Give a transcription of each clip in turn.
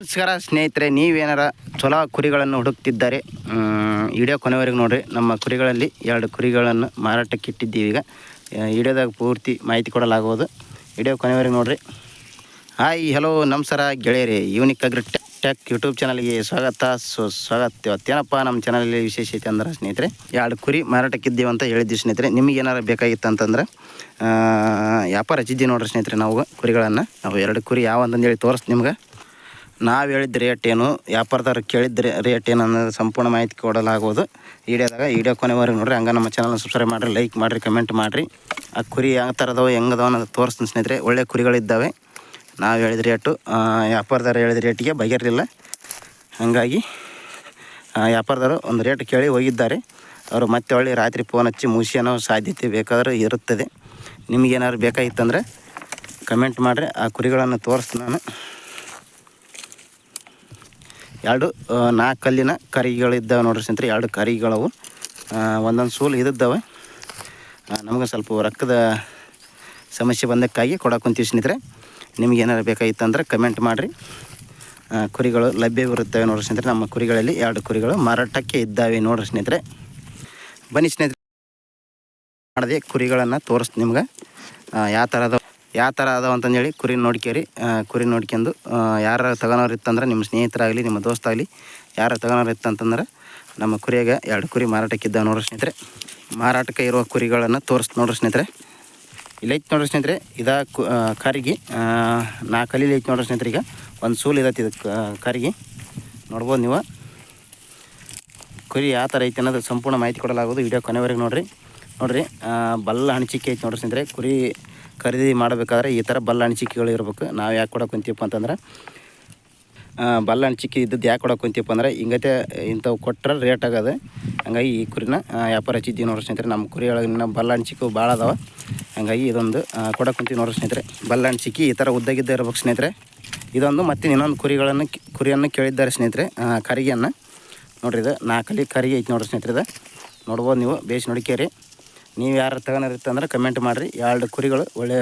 ನಮಸ್ಕಾರ ಸ್ನೇಹಿತರೆ, ನೀವೇನಾರ ಚಲೋ ಕುರಿಗಳನ್ನು ಹುಡುಕ್ತಿದ್ದಾರೆ ವಿಡಿಯೋ ಕೊನೆವರೆಗೆ ನೋಡಿರಿ. ನಮ್ಮ ಕುರಿಗಳಲ್ಲಿ 2 ಕುರಿಗಳನ್ನು ಮಾರಾಟಕ್ಕೆ ಇಟ್ಟಿದ್ದೀವಿ. ಈಗ ವಿಡಿಯೋದಾಗ ಪೂರ್ತಿ ಮಾಹಿತಿ ಕೊಡಲಾಗುವುದು. ವಿಡಿಯೋ ಕೊನೆವರೆಗೆ ನೋಡಿರಿ. ಹಾಯ್ ಹಲೋ ನಮಸ್ಕಾರ ಗೆಳೆಯರೇ, ಯೂನಿಕ್ ಅಗ್ರಿ ಟೆಕ್ ಯೂಟ್ಯೂಬ್ ಚಾನಲ್ಗೆ ಸ್ವಾಗತ. ಇವತ್ತೇನಪ್ಪ ನಮ್ಮ ಚಾನಲಲ್ಲಿ ವಿಶೇಷತೆ ಅಂದ್ರೆ ಸ್ನೇಹಿತರೆ, 2 ಕುರಿ ಮಾರಾಟಕ್ಕಿದ್ದೀವಿ ಅಂತ ಹೇಳಿದ್ವಿ ಸ್ನೇಹಿತರೆ. ನಿಮಗೆ ಏನಾರು ಬೇಕಾಗಿತ್ತು ಅಂತಂದ್ರೆ ವ್ಯಾಪಾರ ಹಚ್ಚಿದ್ದೀವಿ ನೋಡ್ರಿ ಸ್ನೇಹಿತರೆ. ನಾವು ಕುರಿಗಳನ್ನು 2 ಕುರಿ ಯಾವ ಅಂತಂದೇಳಿ ತೋರಿಸ್ತು ನಿಮ್ಗೆ. ನಾವು ಹೇಳಿದ ರೇಟ್ ಏನು, ವ್ಯಾಪಾರದವ್ರು ಕೇಳಿದ ರೇಟ್ ಏನು ಅನ್ನೋದು ಸಂಪೂರ್ಣ ಮಾಹಿತಿ ಕೊಡಲಾಗುವುದು ವಿಡಿಯೋ ಕೊನೆವರೆಗೆ ನೋಡಿರಿ. ಹಂಗೆ ನಮ್ಮ ಚಾನಲ್ನ ಸಬ್ಸ್ಕ್ರೈಬ್ ಮಾಡಿರಿ, ಲೈಕ್ ಮಾಡಿರಿ, ಕಮೆಂಟ್ ಮಾಡಿರಿ. ಆ ಕುರಿ ಯಾವ ಥರ ಅದಾವೆ ಹೆಂಗದಾವ ಅನ್ನೋದು ತೋರಿಸ್ತೀನಿ ಸ್ನೇಹಿತರೆ. ಒಳ್ಳೆ ಕುರಿಗಳಿದ್ದಾವೆ. ನಾವು ಹೇಳಿದ ರೇಟು ವ್ಯಾಪಾರದವ್ರು ಹೇಳಿದ ರೇಟಿಗೆ ಬಗೆಯಿರಲಿಲ್ಲ. ಹಾಗಾಗಿ ವ್ಯಾಪಾರದವರು ಒಂದು ರೇಟ್ ಕೇಳಿ ಹೋಗಿದ್ದಾರೆ. ಅವರು ಮತ್ತೆ ಒಳ್ಳೆ ರಾತ್ರಿ ಫೋನ್ ಹಚ್ಚಿ ಮುಗಿಸಿ ಅನ್ನೋ ಸಾಧ್ಯತೆ ಬೇಕಾದ್ರೆ ಇರುತ್ತದೆ. ನಿಮಗೇನಾದ್ರು ಬೇಕಾಗಿತ್ತಂದರೆ ಕಮೆಂಟ್ ಮಾಡಿರಿ. ಆ ಕುರಿಗಳನ್ನು ತೋರಿಸ್ತೀನಿ ನಾನು. 2 4 ಕಲ್ಲಿನ ಕರಿಗಳಿದ್ದಾವೆ ನೋಡ್ರಿ ಸ್ನೇಹಿತರೆ. 2 ಕರಿಗಳವು, ಒಂದೊಂದು ಸೂಲು ಇದ್ದಾವೆ. ನಮಗೆ ಸ್ವಲ್ಪ ರೊಕ್ಕದ ಸಮಸ್ಯೆ ಬಂದಕ್ಕಾಗಿ ಕೊಡೋಕೊಂತೀವಿ ಸ್ನೇಹಿತರೆ. ನಿಮ್ಗೆ ಏನಾರು ಬೇಕಾಗಿತ್ತಂದ್ರೆ ಕಮೆಂಟ್ ಮಾಡಿರಿ. ಕುರಿಗಳು ಲಭ್ಯವಿರುತ್ತವೆ ನೋಡ್ರಿ ಸ್ನೇಹಿತರೆ. ನಮ್ಮ ಕುರಿಗಳಲ್ಲಿ 2 ಕುರಿಗಳು ಮಾರಾಟಕ್ಕೆ ಇದ್ದಾವೆ ನೋಡ್ರಿ ಸ್ನೇಹಿತರೆ. ಬನ್ನಿ ಸ್ನೇಹಿತರೆ, ಮಾಡದೆ ಕುರಿಗಳನ್ನು ತೋರಿಸ್ತೀನಿ ನಿಮ್ಗೆ. ಯಾವ ಥರ ಅದಾವ ಅಂತಂದೇಳಿ ಕುರಿ ನೋಡ್ಕೇರಿ. ಕುರಿ ನೋಡ್ಕೊಂಡು ಯಾರು ತಗೊಳೋರು ಇತ್ತಂದ್ರೆ, ನಿಮ್ಮ ಸ್ನೇಹಿತರಾಗಲಿ ನಿಮ್ಮ ದೋಸ್ತಾಗಲಿ ಯಾರು ತಗೊಳೋರು ಇತ್ತಂತಂದ್ರೆ ನಮ್ಮ ಕುರಿಯಾಗ 2 ಕುರಿ ಮಾರಾಟಕ್ಕಿದ್ದಾವೆ ನೋಡ್ರಿ ಸ್ನೇಹಿತರೆ. ಮಾರಾಟಕ್ಕೆ ಇರುವ ಕುರಿಗಳನ್ನು ತೋರಿಸ್ತು ನೋಡ್ರಿ ಸ್ನೇಹಿತರೆ. ಇಲ್ಲೈತೆ ನೋಡ್ರಿ ಸ್ನೇಹಿತರೆ. ಕರಿಗೆ 4 ಕಲ್ಲಿ ಐತೆ ನೋಡ್ರಿ ಸ್ನೇಹಿತರೆ. ಈಗ ಒಂದು ಸೂಲು ಇದೈತಿ ಇದಕ್ಕೆ ಕರಿಗೆ ನೋಡ್ಬೋದು ನೀವು. ಕುರಿ ಯಾವ ಥರ ಐತೆ ಅನ್ನೋದು ಸಂಪೂರ್ಣ ಮಾಹಿತಿ ಕೊಡಲಾಗೋದು ವಿಡಿಯೋ ಕೊನೆವರೆಗೆ ನೋಡಿರಿ. ಬಲ್ಲ ಹಣಿಚಿಕೆ ಐತೆ ನೋಡ್ರಿ ಸ್ನೇಹಿತರೆ. ಕುರಿ ಖರೀದಿ ಮಾಡಬೇಕಾದ್ರೆ ಈ ಥರ ಬಲ್ಲ ಹಣಿಚಿಕೆಗಳು ಇರಬೇಕು. ನಾವು ಯಾಕೆ ಕೊಡೋಕೊಂತೀವಪ್ಪ ಅಂತಂದ್ರೆ, ಬಲ್ಲ ಹಣಿಚಿಕೆ ಇದ್ದದ್ದು ಯಾಕೆ ಕೊಡೋಕೊಂತೀವಪ್ಪ ಅಂದ್ರೆ, ಹಿಂಗತೆ ಇಂಥವು ಕೊಟ್ಟರೆ ರೇಟ್ ಆಗೋದು. ಹಂಗಾಗಿ ಈ ಕುರಿನ ವ್ಯಾಪಾರ ಹಚ್ಚಿದ್ದೀವಿ ನೋಡ್ರಿ ಸ್ನೇಹಿತರೆ. ನಮ್ಮ ಕುರಿ ಒಳಗೆ ಇನ್ನೂ ಬಲ್ಲ ಹಣಿಚಿಕೆ ಭಾಳ ಅದಾವೆ. ಹಂಗಾಗಿ ಇದೊಂದು ಕೊಡೋಕೊಂತೀವಿ ನೋಡ್ರಿ ಸ್ನೇಹಿತರೆ. ಬಲ್ಲ ಹಣಿಚಿಕೆ ಈ ಥರ ಉದ್ದಾಗಿದ್ದ ಇರ್ಬೇಕು ಸ್ನೇಹಿತರೆ. ಇದೊಂದು ಮತ್ತು ಇನ್ನೊಂದು ಕುರಿಯನ್ನು ಕೇಳಿದ್ದಾರೆ ಸ್ನೇಹಿತರೆ. ಕರಿಗೆಯನ್ನು ನೋಡ್ರಿ, ಇದು 4 ಕಲ್ಲಿ ಕರಿಗೆ ಐತೆ ನೋಡ್ರಿ ಸ್ನೇಹಿತರೆ. ಇದು ನೋಡ್ಬೋದು ನೀವು. ಬೇಸ್ ನೋಡ್ಕೇರಿ. ನೀವು ಯಾರು ತಗೊಂಡಿರ್ತಂದ್ರೆ ಕಮೆಂಟ್ ಮಾಡಿರಿ. 2 ಕುರಿಗಳು ಒಳ್ಳೆಯ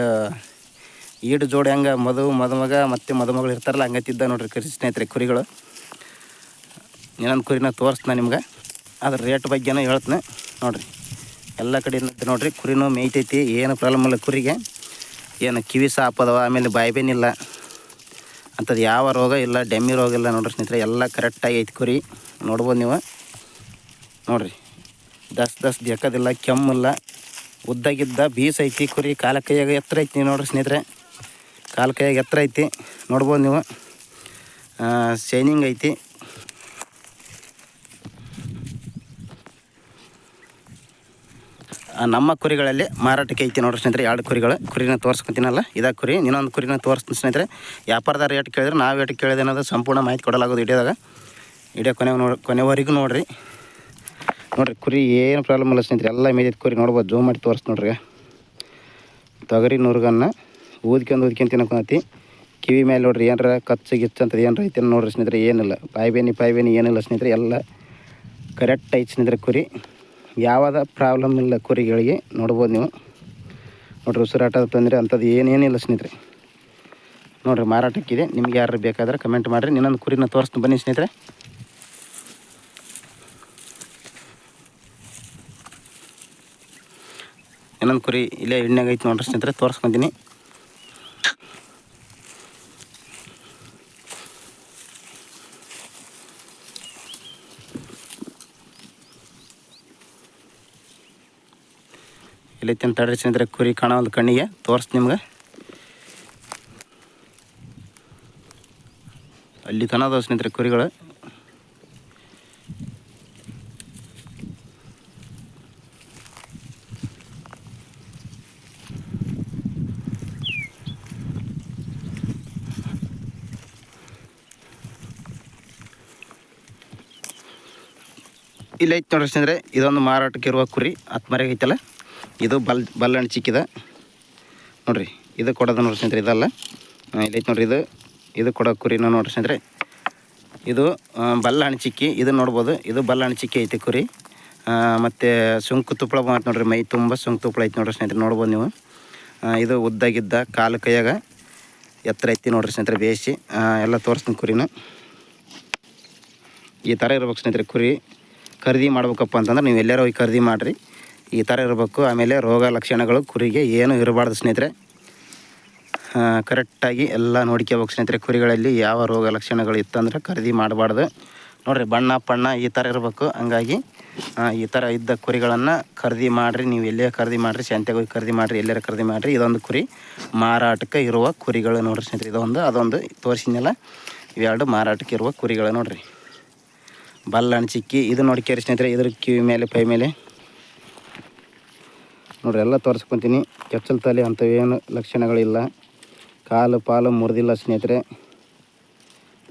ಈಡು ಜೋಡಿ ಹಂಗೆ ಮದುಮಗ ಮತ್ತು ಮದುಮಗಳು ಇರ್ತಾರಲ್ಲ ಹಂಗತ್ತಿದ್ದ ನೋಡ್ರಿ ಸ್ನೇಹಿತರೆ ಕುರಿಗಳು. ಇನ್ನೊಂದು ಕುರಿನ ತೋರಿಸ್ತಾನೆ ನಿಮ್ಗೆ. ಅದ್ರ ರೇಟ್ ಬಗ್ಗೆನೂ ಹೇಳ್ತೀನಿ ನೋಡಿರಿ. ಎಲ್ಲ ಕಡೆಯಿಂದ ನೋಡಿರಿ ಕುರಿನೂ ಮೇಯ್ತೈತಿ, ಏನು ಪ್ರಾಬ್ಲಮ್ ಇಲ್ಲ ಕುರಿಗೆ. ಏನು ಕಿವಿ ಸಾಪದವ, ಆಮೇಲೆ ಬಾಯ್ಬೇನಿಲ್ಲ ಅಂಥದ್ದು ಯಾವ ರೋಗ ಇಲ್ಲ, ಡೆಮ್ಮಿ ರೋಗ ಇಲ್ಲ ನೋಡ್ರಿ ಸ್ನೇಹಿತರೆ. ಎಲ್ಲ ಕರೆಕ್ಟಾಗಿ ಐತಿ ಕುರಿ. ನೋಡ್ಬೋದು ನೀವು ನೋಡಿರಿ. ದಸ್ ಜಕ್ಕದಿಲ್ಲ, ಕೆಮ್ಮಿಲ್ಲ, ಉದ್ದಾಗಿದ್ದ ಬೀಸ್ ಐತಿ ಕುರಿ. ಕಾಲ ಕೈಯಾಗ ಎತ್ತರ ಐತಿ ನೋಡ್ರಿ ಸ್ನೇಹಿತರೆ. ಕಾಲ ಕೈಯಾಗ ಎತ್ತರ ಐತಿ ನೋಡ್ಬೋದು ನೀವು. ಶೈನಿಂಗ್ ಐತಿ. ನಮ್ಮ ಕುರಿಗಳಲ್ಲಿ ಮಾರಾಟಕ್ಕೆ ಐತಿ ನೋಡ್ರಿ ಸ್ನೇಹಿತರೆ. 2 ಕುರಿನ ತೋರಿಸ್ಕೊತೀನಲ್ಲ, ಇದ ಕುರಿ. ಇನ್ನೊಂದು ಕುರಿನ ತೋರಿಸ್ತೀನಿ ಸ್ನೇಹಿತರೆ. ವ್ಯಾಪಾರದ ರೇಟ್ ಕೇಳಿದ್ರೆ ನಾವು ರೇಟ್ ಕೇಳಿದೆ ಅನ್ನೋದು ಸಂಪೂರ್ಣ ಮಾಹಿತಿ ಕೊಡಲಾಗೋದು ವಿಡಿಯೋ ಕೊನೆವರೆಗೂ ನೋಡಿರಿ. ಕುರಿ ಏನು ಪ್ರಾಬ್ಲಮ್ ಇಲ್ಲ ಸ್ನೇಹಿತರೆ. ಎಲ್ಲ ಮೇದೈತೆ ಕುರಿ. ನೋಡ್ಬೋದು, ಜೂಮ್ ಮಾಡಿ ತೋರಿಸ್ ನೋಡ್ರಿ. ತೊಗರಿ ನುರ್ಗನ್ನು ಊದ್ಕೊಂಡು ತಿನ್ನಕೊಂತಿ. ಕಿವಿ ಮೇಲೆ ನೋಡ್ರಿ ಏನಾರ ಕಚ್ಚು ಗಿಚ್ಚು ಅಂತದ್ದು ಏನಾರ ಐತೆ ನೋಡ್ರಿ ಸ್ನೇಹಿತರೆ. ಏನಿಲ್ಲ, ಪಾಯ್ಬೇನಿ ಏನಿಲ್ಲ ಸ್ನೇಹಿತರೆ. ಎಲ್ಲ ಕರೆಕ್ಟ್ ಐತೆ ಸ್ನೇಹಿತರೆ ಕುರಿ. ಯಾವುದೇ ಪ್ರಾಬ್ಲಮ್ ಇಲ್ಲ ಕುರಿಗಳಿಗೆ. ನೋಡ್ಬೋದು ನೀವು ನೋಡ್ರಿ. ಉಸಿರಾಟದ ತೊಂದರೆ ಅಂಥದ್ದು ಏನೇನಿಲ್ಲ ಸ್ನೇಹಿತರೆ. ನೋಡಿರಿ, ಮಾರಾಟಕ್ಕಿದೆ. ನಿಮ್ಗೆ ಯಾರು ಬೇಕಾದ್ರೆ ಕಮೆಂಟ್ ಮಾಡಿರಿ. ಇನ್ನೊಂದು ಕುರಿನ ತೋರಿಸ್ತೀನಿ ಬನ್ನಿ ಸ್ನೇಹಿತರೆ. ಇನ್ನೊಂದು ಕುರಿ ಇಲ್ಲೇ ಎಣ್ಣೆಗೆ ಐತೆ ನೋಡ್ರಿ ಸ್ನೇಹಿತರೆ. ತೋರಿಸ್ಕೊತೀನಿ. ಇಲ್ಲೈತೆ ಅಂತ ತಡ್ರಿ ಸ್ನೇಹಿತರೆ. ಕುರಿ ಕಾಣೋ ಒಂದು ಕಣ್ಣಿಗೆ ತೋರಿಸ್ತೀನಿ ನಿಮ್ಗೆ. ಅಲ್ಲಿ ತನದ ಸ್ನೇಹಿತರೆ ಕುರಿಗಳು. ಇಲ್ಲೈತೆ ನೋಡ್ರಿ ಸ್ನೇಹಿತರೆ. ಇದೊಂದು ಮಾರಾಟಕ್ಕೆ ಇರುವ ಕುರಿ. 10 ಮರೆಗೆ ಐತಲ್ಲ, ಇದು ಬಲ್ಲಣ್ಣು ಚಿಕ್ಕಿದ ನೋಡ್ರಿ. ಇದು ಕೊಡೋದು ನೋಡ್ರಿ ಸ್ನೇಹಿತರೆ. ಇದಲ್ಲ, ಇಲ್ಲೈತೆ ನೋಡ್ರಿ. ಇದು ಕೊಡೋ ಕುರಿನ ನೋಡ್ರಿ ಸ್ನೇಹಿತರೆ. ಇದು ಬಲ್ಲಣ್ಣು ಚಿಕ್ಕಿ. ಇದು ನೋಡ್ಬೋದು. ಇದು ಬಲ್ಲಣ್ಣು ಚಿಕ್ಕಿ ಐತೆ ಕುರಿ. ಮತ್ತು ಸುಂಕು ತುಪ್ಪಳ ಮಾತು ನೋಡ್ರಿ. ಮೈ ತುಂಬ ಸುಂಕು ತುಪ್ಪಳ ಐತೆ ನೋಡ್ರಿ ಸ್ನೇಹಿತರೆ. ನೋಡ್ಬೋದು ನೀವು. ಇದು ಉದ್ದಾಗಿದ್ದ ಕಾಲು ಕೈಯಾಗ ಎತ್ತರ ಐತಿ ನೋಡ್ರಿ ಸ್ನೇಹಿತರೆ. ಬೇಯಿಸಿ ಎಲ್ಲ ತೋರಿಸ್ತೀನಿ ಕುರಿನ. ಈ ಥರ ಇರ್ಬೇಕು ಸ್ನೇಹಿತರೆ. ಕುರಿ ಖರೀದಿ ಮಾಡ್ಬೇಕಪ್ಪ ಅಂತಂದ್ರೆ ನೀವು ಎಲ್ಲರೂ ಹೋಗಿ ಖರೀದಿ ಮಾಡಿರಿ. ಈ ಥರ ಇರಬೇಕು. ಆಮೇಲೆ ರೋಗ ಲಕ್ಷಣಗಳು ಕುರಿಗೆ ಏನು ಇರಬಾರ್ದು ಸ್ನೇಹಿತರೆ. ಕರೆಕ್ಟಾಗಿ ಎಲ್ಲ ನೋಡ್ಕೋಬೇಕು ಸ್ನೇಹಿತರೆ. ಕುರಿಗಳಲ್ಲಿ ಯಾವ ರೋಗ ಲಕ್ಷಣಗಳು ಇತ್ತಂದ್ರೆ ಖರೀದಿ ಮಾಡಬಾರ್ದು ನೋಡಿರಿ. ಬಣ್ಣ ಪಣ್ಣ ಈ ಥರ ಇರಬೇಕು. ಹಂಗಾಗಿ ಈ ಥರ ಇದ್ದ ಕುರಿಗಳನ್ನು ಖರೀದಿ ಮಾಡಿರಿ. ನೀವು ಎಲ್ಲೇ ಖರೀದಿ ಮಾಡಿರಿ, ಶಾಂತಿಯಾಗಿ ಹೋಗಿ ಖರೀದಿ ಮಾಡಿರಿ, ಎಲ್ಲರ ಖರೀದಿ ಮಾಡಿರಿ. ಇದೊಂದು ಕುರಿ ಮಾರಾಟಕ್ಕೆ ಇರುವ ಕುರಿಗಳು ನೋಡಿರಿ ಸ್ನೇಹಿತರೆ. ಇದೊಂದು ಅದೊಂದು ತೋರಿಸಿದ್ನಲ್ಲ, ಇವೆರಡು ಮಾರಾಟಕ್ಕೆ ಇರುವ ಕುರಿಗಳು ನೋಡಿರಿ. ಬಲ್ಲಣ್ಣ ಚಿಕ್ಕಿ ಇದು ನೋಡ್ಕೇರಿ ಸ್ನೇಹಿತರೆ. ಇದ್ರ ಕಿವಿ ಮೇಲೆ ಪೈ ಮೇಲೆ ನೋಡಿರಿ ಎಲ್ಲ ತೋರಿಸ್ಕೊತೀನಿ. ಕೆಚ್ಚಲು ತಲೆ ಅಂಥವೇನು ಲಕ್ಷಣಗಳಿಲ್ಲ. ಕಾಲು ಪಾಲು ಮುರಿದಿಲ್ಲ ಸ್ನೇಹಿತರೆ.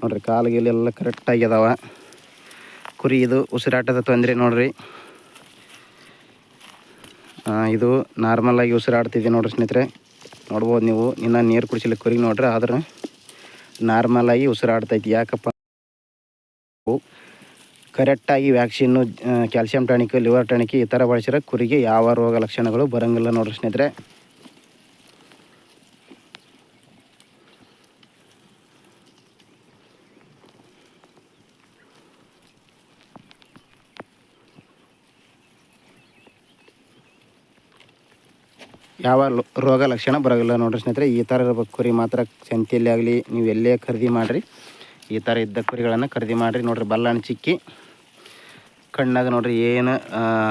ನೋಡಿರಿ ಕಾಲುಗಿಲೆಲ್ಲ ಕರೆಕ್ಟಾಗಿ ಅದಾವ. ಕುರಿ ಇದು ಉಸಿರಾಟದ ತೊಂದರೆ ನೋಡಿರಿ. ಇದು ನಾರ್ಮಲಾಗಿ ಉಸಿರಾಡ್ತಿದೆ ನೋಡಿರಿ ಸ್ನೇಹಿತರೆ. ನೋಡ್ಬೋದು ನೀವು. ಇನ್ನು ನೀರು ಕುಡಿಸಲಿಕ್ಕೆ ಕುರಿಗೆ ನೋಡ್ರಿ, ಆದ್ರೆ ನಾರ್ಮಲಾಗಿ ಉಸಿರಾಡ್ತೈತಿ. ಯಾಕಪ್ಪ ಕರೆಕ್ಟಾಗಿ vaccine, calcium tonic, liver tonic ಈ ಥರ ಬಳಸಿದ್ರೆ ಕುರಿಗೆ ಯಾವ ರೋಗ ಲಕ್ಷಣಗಳು ಬರೋಂಗಿಲ್ಲ ನೋಡಿರಿ ಸ್ನೇಹಿತರೆ. ಯಾವ ರೋಗ ಲಕ್ಷಣ ಬರೋಲ್ಲ ನೋಡಿರಿ ಸ್ನೇಹಿತರೆ. ಈ ಥರ ಇರ್ಬೇಕು ಕುರಿ ಮಾತ್ರ. ಸಂತೆಯಲ್ಲಿ ಆಗಲಿ ನೀವು ಎಲ್ಲೇ ಖರೀದಿ ಮಾಡಿರಿ, ಈ ಥರ ಇದ್ದ ಕುರಿಗಳನ್ನು ಖರೀದಿ ಮಾಡಿರಿ. ನೋಡಿರಿ ಬಲ್ಲಣ್ಣ ಚಿಕ್ಕಿ, ಕಣ್ಣಾಗ ನೋಡಿರಿ ಏನು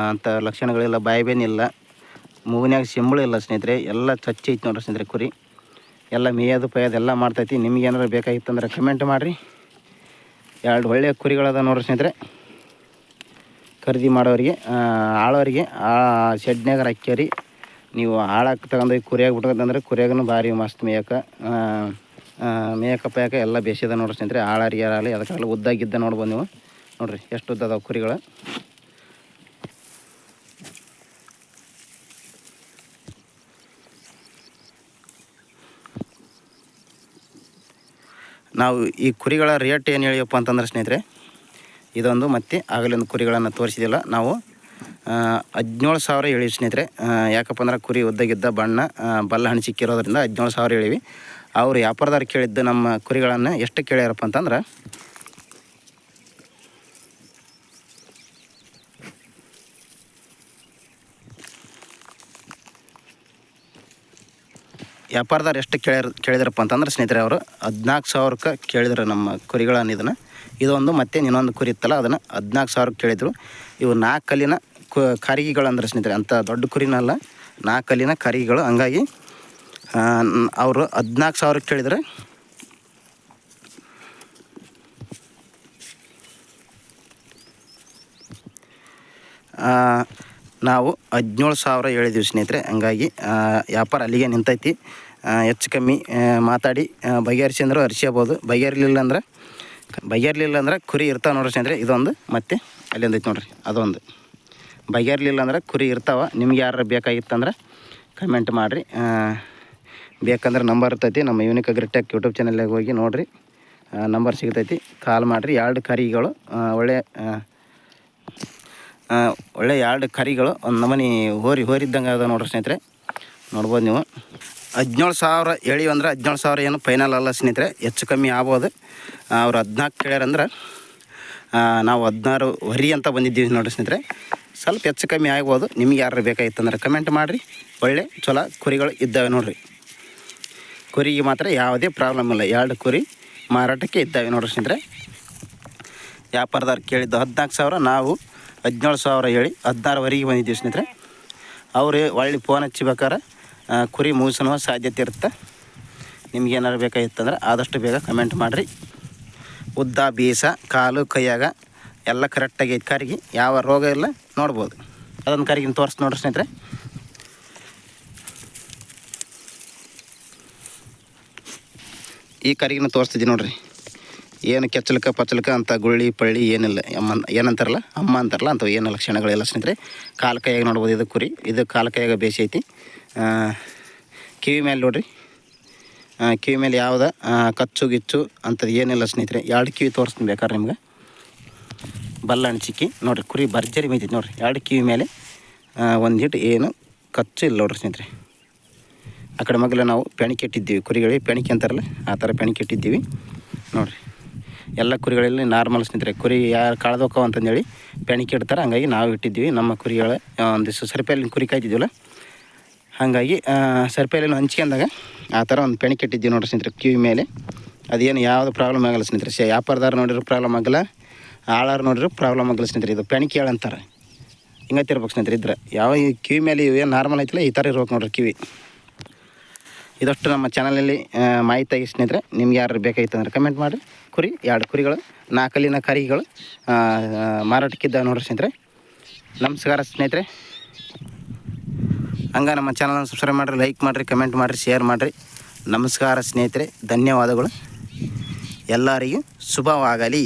ಅಂಥ ಲಕ್ಷಣಗಳಿಲ್ಲ. ಬಾಯಿ ಬೇನಿಲ್ಲ, ಮೂವಿನಾಗ ಸಿಂಬಳು ಇಲ್ಲ ಸ್ನೇಹಿತರೆ. ಎಲ್ಲ ಚಚ್ಚಿ ಐತಿ ನೋಡಿರಿ ಸ್ನೇಹಿತರೆ. ಕುರಿ ಎಲ್ಲ ಮೇಯೋದು ಪೇಯೋದು ಎಲ್ಲ ಮಾಡ್ತೈತಿ. ನಿಮ್ಗೆ ಏನಾರು ಬೇಕಾಗಿತ್ತಂದ್ರೆ ಕಮೆಂಟ್ ಮಾಡಿರಿ. ಎರಡು ಒಳ್ಳೆಯ ಕುರಿಗಳದ ನೋಡಿರಿ ಸ್ನೇಹಿತರೆ. ಖರೀದಿ ಮಾಡೋರಿಗೆ, ಆಳೋರಿಗೆ ಶೆಡ್ನ್ಯಾಗ ಹಾಕ್ಯಾರಿ. ನೀವು ಆಳಕ್ಕೆ ತಗೊಂಡೋಗಿ ಕುರಿಯಾಗಿ ಬಿಟ್ಕೊಂತಂದ್ರೆ ಕುರಿಯಾಗೂ ಭಾರಿ ಮಸ್ತ್ ಮೇಯಕ ಎಲ್ಲ ಬೇಸಿದ ನೋಡ್ರಿ ಸ್ನೇಹಿತರೆ. ಆಳರಿಗೆ ಯಾರಾಗಲಿ ಅದಕ್ಕಾಗಲಿ ಉದ್ದಾಗಿದ್ದ ನೋಡ್ಬೋದು ನೀವು. ನೋಡಿರಿ ಎಷ್ಟು ಉದ್ದ ಅದಾವೆ ಕುರಿಗಳು. ನಾವು ಈ ಕುರಿಗಳ ರೇಟ್ ಏನು ಹೇಳಿಯಪ್ಪ ಅಂತಂದ್ರೆ ಸ್ನೇಹಿತರೆ, ಇದೊಂದು ಮತ್ತು ಆಗಲೊಂದು ಕುರಿಗಳನ್ನು ತೋರಿಸಿದಿಲ್ಲ ನಾವು 17,000 ಹೇಳಿವಿ ಸ್ನೇಹಿತರೆ. ಯಾಕಪ್ಪ ಅಂದ್ರೆ ಕುರಿ ಉದ್ದಾಗಿದ್ದ ಬಣ್ಣ ಬಲ್ಲ ಹಣ್ಣು ಸಿಕ್ಕಿರೋದ್ರಿಂದ 17,000 ಹೇಳಿವಿ. ಅವರು ವ್ಯಾಪಾರದಾರ ಕೇಳಿದ್ದು ನಮ್ಮ ಕುರಿಗಳನ್ನು ಎಷ್ಟು ಕೇಳ್ಯಾರಪ್ಪ ಅಂತಂದ್ರೆ ವ್ಯಾಪಾರದಾರ ಎಷ್ಟು ಕೇಳಿದ್ರಪ್ಪ ಅಂತಂದ್ರೆ ಸ್ನೇಹಿತರೆ, ಅವರು 14,000ಕ್ಕೆ ಕೇಳಿದ್ರು ನಮ್ಮ ಕುರಿಗಳನ್ನು. ಇದೊಂದು ಮತ್ತೆ ಇನ್ನೊಂದು ಕುರಿ ಇತ್ತಲ್ಲ, ಅದನ್ನು 14,000ಕ್ಕೆ ಕೇಳಿದರು. ಇವು 4 ಕಲ್ಲಿನ ಕರಿಗಿಗಳು ಅಂದ್ರೆ ಸ್ನೇಹಿತರೆ. ಅಂಥ ದೊಡ್ಡ ಕುರಿನಲ್ಲ, 4 ಕಲ್ಲಿನ ಕರಿಗಿಗಳು. ಹಂಗಾಗಿ ಅವರು 14,000ಕ್ಕೆ ಕೇಳಿದರೆ ನಾವು 17,000 ಹೇಳಿದ್ವಿ ಸ್ನೇಹಿತರೆ. ಹಂಗಾಗಿ ವ್ಯಾಪಾರ ಅಲ್ಲಿಗೆ ನಿಂತೈತಿ. ಹೆಚ್ಚು ಕಮ್ಮಿ ಮಾತಾಡಿ ಬಗೆಹರಿಸಿ ಅಂದ್ರೆ ಹರಿಸ್ಕೋಬೋದು. ಬಗೆಹರಿಲಿಲ್ಲ ಅಂದ್ರೆ ಕುರಿ ಇರ್ತಾವೆ ನೋಡ್ರಿ ಸ್ನೇಹಿತರೆ. ಇದೊಂದು ಮತ್ತೆ ಅಲ್ಲಿಂದ ಐತಿ ನೋಡ್ರಿ, ಅದೊಂದು ಬಗೆಹರಿಲಿಲ್ಲ ಅಂದ್ರೆ ಕುರಿ ಇರ್ತಾವೆ. ನಿಮ್ಗೆ ಯಾರು ಬೇಕಾಗಿತ್ತಂದ್ರೆ ಕಮೆಂಟ್ ಮಾಡಿರಿ. ಬೇಕಂದ್ರೆ ನಂಬರ್ ಇರ್ತೈತಿ ನಮ್ಮ ಯೂನಿಕ್ ಅಗ್ರಿಟೆಕ್ ಯೂಟ್ಯೂಬ್ ಚಾನಲ್ಗೆ ಹೋಗಿ ನೋಡಿರಿ, ನಂಬರ್ ಸಿಗ್ತೈತಿ. ಕಾಲ್ ಮಾಡಿರಿ. 2 ಕರಿಗಳು ಒಳ್ಳೆ 2 ಕರಿಗಳು ಒಂದು ನಮೂನಿ ಹೋರಿದ್ದಂಗೆ ಅದ ನೋಡ್ರಿ ಸ್ನೇಹಿತರೆ. ನೋಡ್ಬೋದು ನೀವು. 17,000 ಹೇಳಿ ಅಂದ್ರೆ 17,000 ಏನು ಫೈನಲ್ ಅಲ್ಲ ಸ್ನೇಹಿತರೆ, ಹೆಚ್ಚು ಕಮ್ಮಿ ಆಗ್ಬೋದು. ಅವ್ರು 14 ಕೇಳ್ಯಾರಂದ್ರೆ ನಾವು 16 ಅಂತ ಬಂದಿದ್ದೀವಿ ನೋಡಿರಿ ಸ್ನೇಹಿತರೆ. ಸ್ವಲ್ಪ ಹೆಚ್ಚು ಕಮ್ಮಿ ಆಗ್ಬೋದು. ನಿಮ್ಗೆ ಯಾರು ಬೇಕಾಗಿತ್ತಂದ್ರೆ ಕಮೆಂಟ್ ಮಾಡಿರಿ. ಒಳ್ಳೆ ಚಲೋ ಕುರಿಗಳು ಇದ್ದಾವೆ ನೋಡಿರಿ. ಕುರಿಗೆ ಮಾತ್ರ ಯಾವುದೇ ಪ್ರಾಬ್ಲಮ್ ಇಲ್ಲ. 2 ಕುರಿ ಮಾರಾಟಕ್ಕೆ ಇದ್ದಾವೆ ನೋಡಿರಿ ಸ್ನೇಹಿತರೆ. ವ್ಯಾಪಾರದಾರ ಕೇಳಿದ್ದು 14,000, ನಾವು 17,000 ಹೇಳಿ 16ವರೆಗೆ ಬಂದಿದ್ದೀವಿ ಸ್ನೇಹಿತರೆ. ಅವರು ಒಳ್ಳೆ ಫೋನ್ ಹಚ್ಚಿಬೇಕಾರೆ ಕುರಿ ಮುಗಿಸೋ ಸಾಧ್ಯತೆ ಇರುತ್ತೆ. ನಿಮ್ಗೆ ಏನಾರು ಬೇಕಾಗಿತ್ತಂದ್ರೆ ಆದಷ್ಟು ಬೇಗ ಕಮೆಂಟ್ ಮಾಡಿರಿ. ಉದ್ದ ಬೀಸ ಕಾಲು ಕೈಯಾಗ ಎಲ್ಲ ಕರೆಕ್ಟಾಗಿ ಐತೆ. ಕರಿಗೆ ಯಾವ ರೋಗ ಇಲ್ಲ ನೋಡ್ಬೋದು. ಅದೊಂದು ಕರಿಗಿನ ತೋರಿಸಿ ನೋಡ್ರಿ ಸ್ನೇಹಿತರೆ. ಈ ಕರಿಗಿನ ತೋರಿಸ್ತಿದ್ದೀನಿ ನೋಡ್ರಿ. ಏನು ಪಚ್ಚಲಕ ಅಂತ ಗುಳ್ಳಿ ಪಳ್ಳಿ ಏನಿಲ್ಲ. ಏನಂತಾರಲ್ಲ ಅಮ್ಮ ಅಂತಾರಲ್ಲ ಅಂಥವು ಏನು ಲಕ್ಷಣಗಳಿಲ್ಲ ಸ್ನೇಹಿತರೆ. ಕಾಲು ಕೈಯಾಗ ನೋಡ್ಬೋದು. ಇದು ಕುರಿ ಇದು ಕಾಲು ಕೈಯಾಗ ಬೇಸಿ ಐತಿ. ಕಿವಿ ಮೇಲೆ ನೋಡ್ರಿ, ಕಿವಿ ಮೇಲೆ ಯಾವುದ ಕಚ್ಚು ಗಿಚ್ಚು ಅಂಥದ್ದು ಏನಿಲ್ಲ ಸ್ನೇಹಿತರೆ. 2 ಕಿವಿ ತೋರಿಸ್ತೀನಿ ಬೇಕಾದ್ರೆ ನಿಮ್ಗೆ. ಬಲ್ಲಣ್ಣ ಚಿಕ್ಕಿ ನೋಡಿರಿ. ಕುರಿ ಭರ್ಜರಿ ಮೇಯ್ತೈತಿ ನೋಡಿರಿ. 2 ಕಿವಿ ಮೇಲೆ ಒಂದು ಹಿಟ್ಟು ಏನು ಕಚ್ಚು ಇಲ್ಲ ನೋಡ್ರಿ ಸ್ನೇಹಿತರೆ. ಆ ಕಡೆ ಮಗ್ಲ ನಾವು ಪೆಣಿಕೆ ಇಟ್ಟಿದ್ದೀವಿ ಕುರಿಗಳಿಗೆ, ಪೆಣಿಕೆ ಅಂತಾರಲ್ಲ ಆ ಥರ ಪೆಣಿಕೆ ಇಟ್ಟಿದ್ದೀವಿ ನೋಡಿರಿ. ಎಲ್ಲ ಕುರಿಗಳಲ್ಲಿ ನಾರ್ಮಲ್ ಸ್ನೇಹಿತರೆ, ಕುರಿ ಯಾರು ಕಳೆದೋಕ್ಕವ ಅಂತಂದೇಳಿ ಪೆಣಿಕೆ ಇಡ್ತಾರೆ, ಹಂಗಾಗಿ ನಾವು ಇಟ್ಟಿದ್ದೀವಿ. ನಮ್ಮ ಕುರಿಗಳ ಒಂದಿಷ್ಟು ಸರಿಪೆಯಲ್ಲಿನ ಕುರಿ ಕಾಯ್ತಿದ್ದೀವಲ್ಲ, ಹಾಗಾಗಿ ಸರಿಪೆಯಲ್ಲಿನ ಹಂಚ್ಕೊಂಡಾಗ ಆ ಥರ ಒಂದು ಪೆಣಿಕೆ ಇಟ್ಟಿದ್ದೀವಿ ನೋಡಿರಿ ಸ್ನೇಹಿತರೆ ಕಿವಿ ಮೇಲೆ. ಅದೇನು ಯಾವುದು ಪ್ರಾಬ್ಲಮ್ ಆಗಲ್ಲ ಸ್ನೇಹಿತರೆ. ವ್ಯಾಪಾರದಾರ ನೋಡಿರೋ ಪ್ರಾಬ್ಲಮ್ ಆಗಲ್ಲ, ಆಳಾರು ನೋಡಿರೋ ಪ್ರಾಬ್ಲಮ್ ಆಗಲ್ಲ ಸ್ನೇಹಿತರೆ. ಇದು ಪೆಣಿಕೆ ಅಂತಾರೆ, ಹಿಂಗತ್ತಿರ್ಬೇಕು ಸ್ನೇಹಿತರೆ. ಇದ್ರೆ ಯಾವ ಈ ಕಿವಿ ಮೇಲೆ ಇವೇನು ನಾರ್ಮಲ್ ಐತಿಲ್ಲ ಈ ಥರ ಇರ್ಬೇಕು ನೋಡ್ರಿ ಕಿವಿ. ಇದಷ್ಟು ನಮ್ಮ ಚಾನಲಲ್ಲಿ ಮಾಹಿತಿ ಆಗಿ ಸ್ನೇಹಿತರೆ. ನಿಮ್ಗೆ ಯಾರು ಬೇಕಾಗಿತ್ತು ಅಂದರೆ ಕಮೆಂಟ್ ಮಾಡಿರಿ. ಕುರಿ 2 ಕುರಿಗಳು 4 ಅಲ್ಲಿನ ಕರಿಗಳು ಮಾರಾಟಕ್ಕಿದ್ದಾವೆ ನೋಡ್ರಿ ಸ್ನೇಹಿತರೆ. ನಮಸ್ಕಾರ ಸ್ನೇಹಿತರೆ. ಹಂಗೆ ನಮ್ಮ ಚಾನಲನ್ನು ಸಬ್ಸ್ಕ್ರೈಬ್ ಮಾಡಿರಿ, ಲೈಕ್ ಮಾಡಿರಿ, ಕಮೆಂಟ್ ಮಾಡಿರಿ, ಶೇರ್ ಮಾಡಿರಿ. ನಮಸ್ಕಾರ ಸ್ನೇಹಿತರೆ, ಧನ್ಯವಾದಗಳು. ಎಲ್ಲರಿಗೂ ಶುಭವಾಗಲಿ.